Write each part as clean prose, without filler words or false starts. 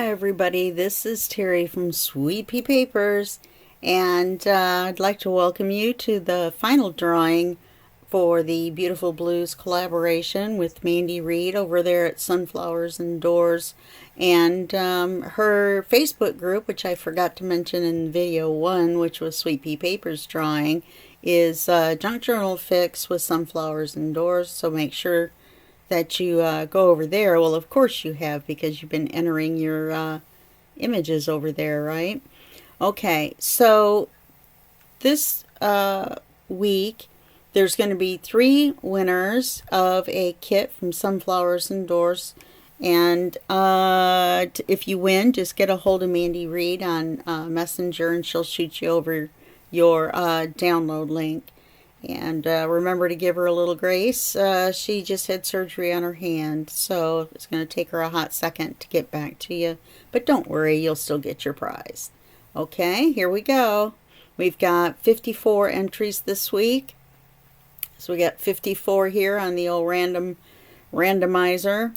Hi everybody, this is Terry from Sweet Pea Papers, and I'd like to welcome you to the final drawing for the Beautiful Blues collaboration with Mandy Reed over there at Sunflowers and Doors, and her Facebook group, which I forgot to mention in video 1, which was Sweet Pea Papers drawing, is Junk Journal Fix with Sunflowers and Doors, so make sure that you go over there. Well, of course you have, because you've been entering your images over there, right? Okay, so this week there's going to be 3 winners of a kit from Sunflowers and Doors, and if you win, just get a hold of Mandy Reed on Messenger and she'll shoot you over your download link. And remember to give her a little grace. She just had surgery on her hand, so it's going to take her a hot second to get back to you. But don't worry, you'll still get your prize. Okay, here we go. We've got 54 entries this week. So we got 54 here on the old randomizer.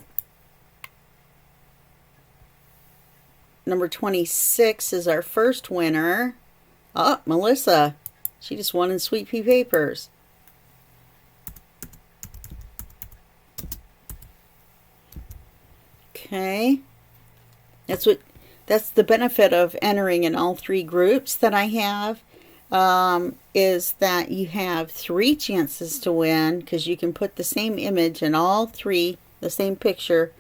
Number 26 is our first winner. Oh, Melissa. She just won in Sweet Pea Papers. Okay. That's the benefit of entering in all 3 groups that I have, is that you have 3 chances to win, because you can put the same image in all 3, the same picture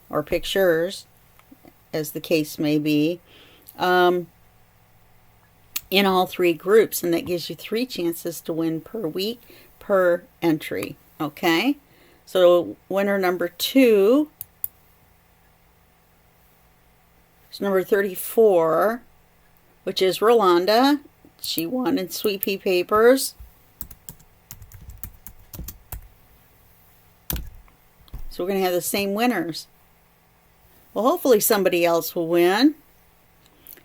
or pictures, as the case may be, in all 3 groups, and that gives you 3 chances to win per week per entry. Okay, so winner number 2 is number 34, which is Rolanda. She won in Sweet Pea Papers. So we're going to have the same winners. Well, hopefully somebody else will win.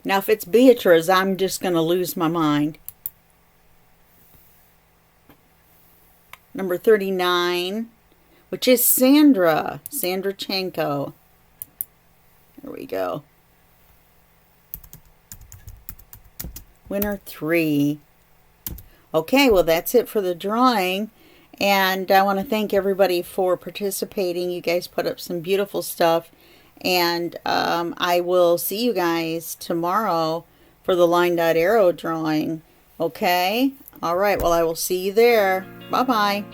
Now, if it's Beatrice, I'm just going to lose my mind. Number 39, which is Sandra Chanko. There we go. Winner 3. Okay, well, that's it for the drawing. And I want to thank everybody for participating. You guys put up some beautiful stuff. And I will see you guys tomorrow for the line dot arrow drawing. Okay? All right. Well, I will see you there. Bye-bye.